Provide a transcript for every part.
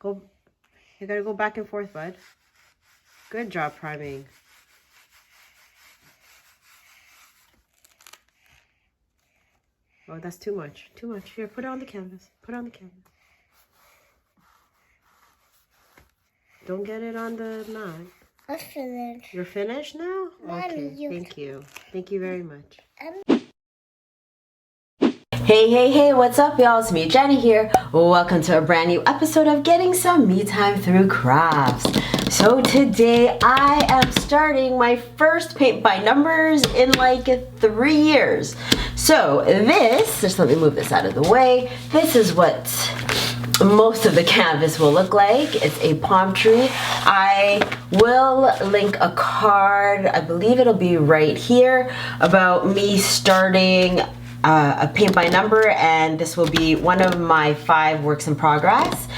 Go. You gotta go back and forth, bud. Good job priming. Oh, that's too much. Too much. Here, put it on the canvas. Put it on the canvas. Don't get it on the mat. I'm finished. You're finished now? Mommy, okay, thank you. Thank you very much. Hey, what's up, y'all? It's me, Jenny here. Welcome to a brand new episode of Getting Some Me Time Through Crafts. So today I am starting my first paint by numbers in like 3 years. So this, just let me move this out of the way. This is what most of the canvas will look like. It's a palm tree. I will link a card, I believe it'll be right here, about me starting a paint by number, and this will be one of my 5 works in progress.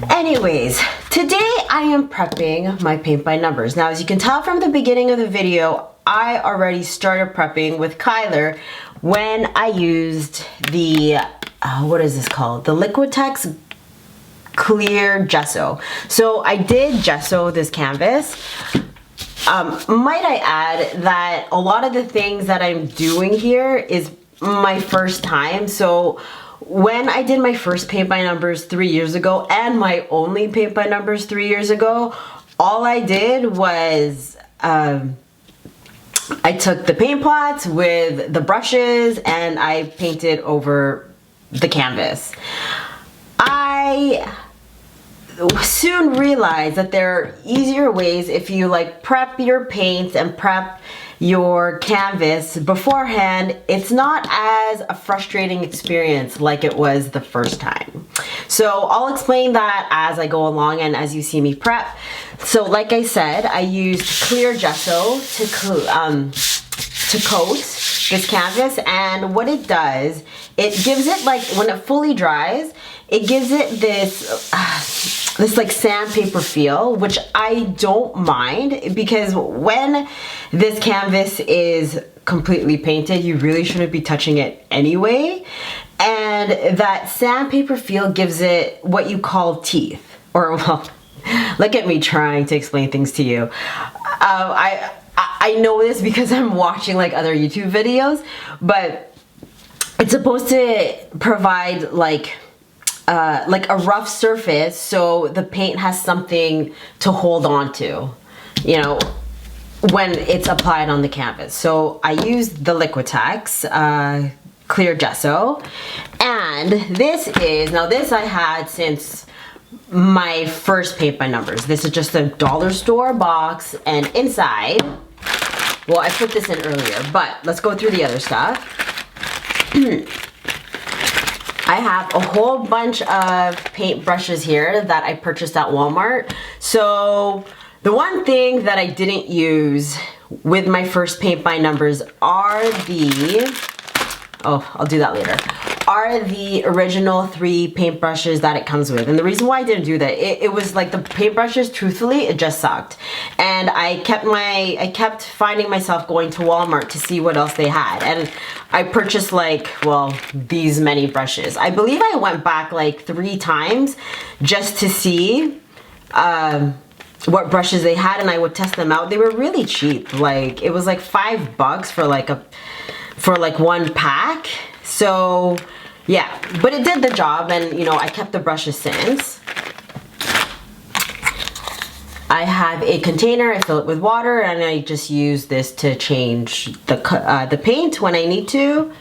Anyways, today I am prepping my paint by numbers. Now, as you can tell from the beginning of the video, I already started prepping with Kyler when I used the, what is this called? The Liquitex clear gesso. So I did gesso this canvas. Might I add that a lot of the things that I'm doing here is my first time. So when I did my first paint by numbers 3 years ago and my only paint by numbers 3 years ago, all I did was I took the paint pots with the brushes and I painted over the canvas. I soon realized that there are easier ways if you like prep your paints and prep your canvas beforehand. It's not as a frustrating experience like it was the first time. So I'll explain that as I go along and as you see me prep. So like I said, I used clear gesso to coat this canvas, and what it does, it gives it, like, when it fully dries, it gives it this this like sandpaper feel, which I don't mind, because when this canvas is completely painted, you really shouldn't be touching it anyway, and that sandpaper feel gives it what you call teeth, or well, look at me trying to explain things to you. I know this because I'm watching like other YouTube videos, but it's supposed to provide like a rough surface so the paint has something to hold on to, you know, when it's applied on the canvas. So I used the Liquitex clear gesso, and this I had since my first paint by numbers. This is just a dollar store box, and inside, well, I put this in earlier, but let's go through the other stuff. I have a whole bunch of paint brushes here that I purchased at Walmart. So the one thing that I didn't use with my first paint by numbers are the, oh, I'll do that later, are the original 3 paint brushes that it comes with. And the reason why I didn't do that, it was like the paint brushes, truthfully, it just sucked. And I kept finding myself going to Walmart to see what else they had. And I purchased like, well, these many brushes. I believe I went back like 3 times just to see what brushes they had, and I would test them out. They were really cheap. Like, it was like $5 for like 1 pack. So yeah, but it did the job, and you know, I kept the brushes since. I have a container, I fill it with water, and I just use this to change the paint when I need to.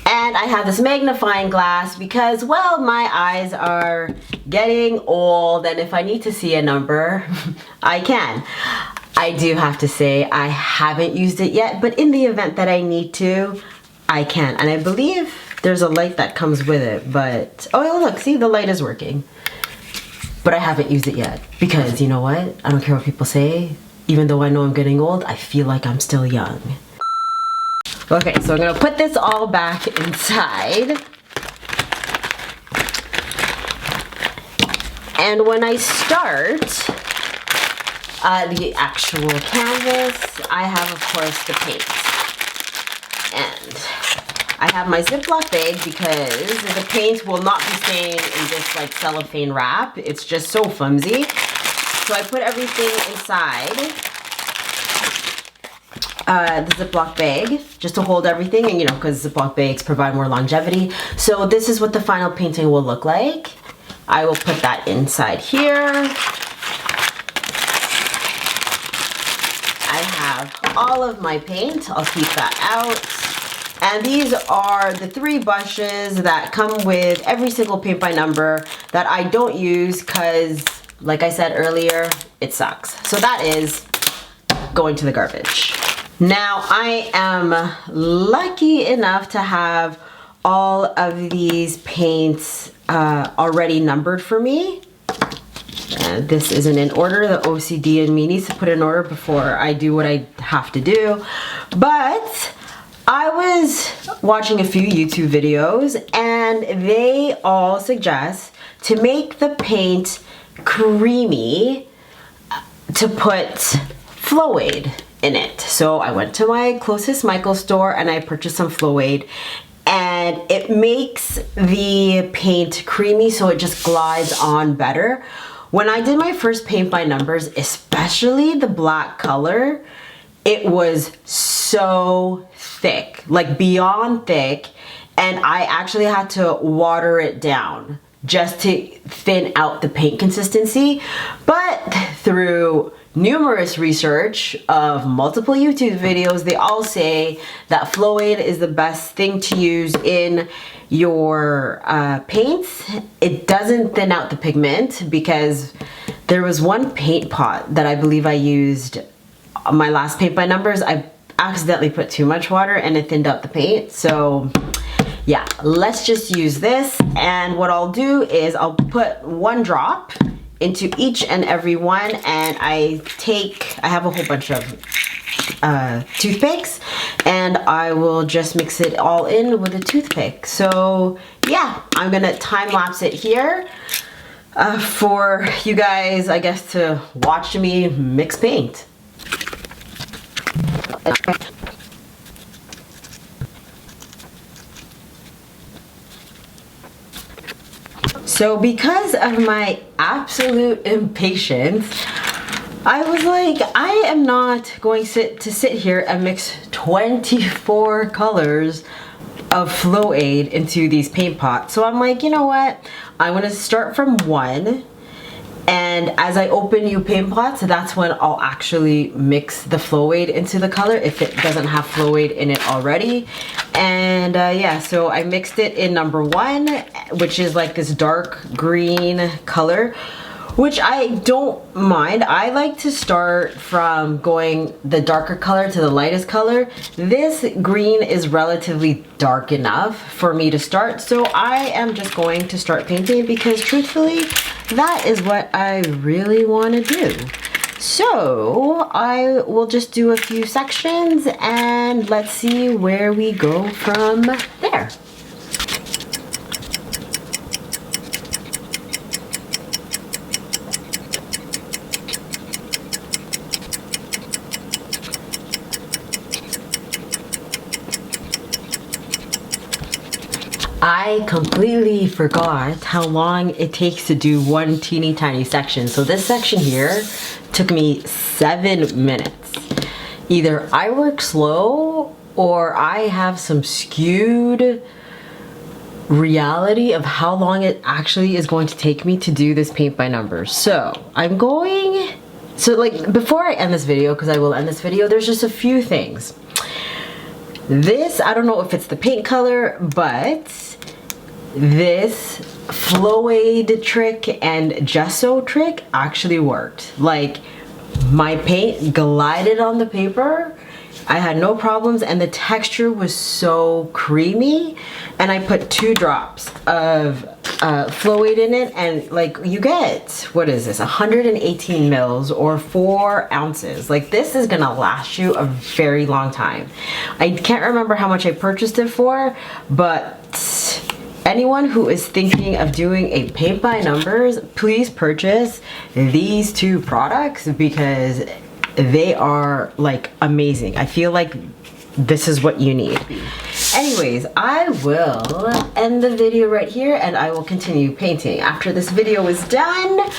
And I have this magnifying glass because, well, my eyes are getting old, and if I need to see a number, I can. I do have to say I haven't used it yet, but in the event that I need to, I can. And I believe there's a light that comes with it, but, oh look, see, the light is working. But I haven't used it yet because, you know what? I don't care what people say. Even though I know I'm getting old, I feel like I'm still young. Okay, so I'm gonna put this all back inside. And when I start the actual canvas, I have, of course, the paint. And I have my Ziploc bag because the paint will not be staying in this like cellophane wrap. It's just so flimsy. So I put everything inside the Ziploc bag just to hold everything, and you know, because Ziploc bags provide more longevity. So this is what the final painting will look like. I will put that inside here. I have all of my paint. I'll keep that out. And these are the 3 brushes that come with every single paint by number that I don't use because, like I said earlier, it sucks. So that is going to the garbage. Now I am lucky enough to have all of these paints already numbered for me. This isn't in order. The OCD in me needs to put in order before I do what I have to do. But I was watching a few YouTube videos and they all suggest to make the paint creamy to put Flow Aid in it. So I went to my closest Michael's store and I purchased some Flow Aid, and it makes the paint creamy so it just glides on better. When I did my first paint by numbers, especially the black color, it was so thick, like beyond thick, and I actually had to water it down just to thin out the paint consistency. But through numerous research of multiple YouTube videos, they all say that Flow Aid is the best thing to use in your paints. It doesn't thin out the pigment, because there was one paint pot that I believe I used on my last paint by numbers. I accidentally put too much water and it thinned out the paint. So yeah, let's just use this. And what I'll do is I'll put 1 drop into each and every one, and I have a whole bunch of toothpicks, and I will just mix it all in with a toothpick. So yeah, I'm gonna time lapse it here for you guys, I guess, to watch me mix paint. So because of my absolute impatience, I was like, I am not going to sit here and mix 24 colors of Flow Aid into these paint pots. So I'm like, you know what? I'm gonna start from 1. And as I open new paint pots, that's when I'll actually mix the Flow Aid into the color if it doesn't have Flow Aid in it already. And yeah, so I mixed it in number 1, which is like this dark green color, which I don't mind. I like to start from going the darker color to the lightest color. This green is relatively dark enough for me to start, so I am just going to start painting because truthfully, that is what I really want to do. So I will just do a few sections and let's see where we go from there. I completely forgot how long it takes to do one teeny tiny section. So this section here took me 7 minutes. Either I work slow or I have some skewed reality of how long it actually is going to take me to do this paint by numbers. So I'm going, like before I end this video, because I will end this video, there's just a few things. This, I don't know if it's the paint color, but this Flow Aid trick and gesso trick actually worked. Like, my paint glided on the paper, I had no problems, and the texture was so creamy. And I put 2 drops of Flow Aid in it, and like you get, what is this, 118 mils or 4 ounces. Like, this is gonna last you a very long time. I can't remember how much I purchased it for, but anyone who is thinking of doing a paint by numbers, please purchase these 2 products because they are like amazing. I feel like this is what you need. Anyways, I will end the video right here and I will continue painting after this video is done.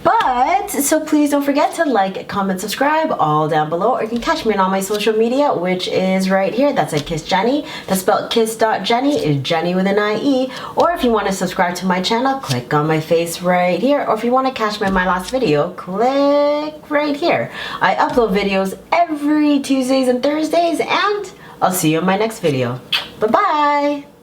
But, so please don't forget to like, comment, subscribe, all down below. Or you can catch me on all my social media, which is right here. That's at kiss.jennie. That's spelled kiss.jennie, is Jennie with an I-E. Or if you want to subscribe to my channel, click on my face right here. Or if you want to catch me in my last video, click right here. I upload videos every Tuesdays and Thursdays, and I'll see you in my next video. Bye-bye!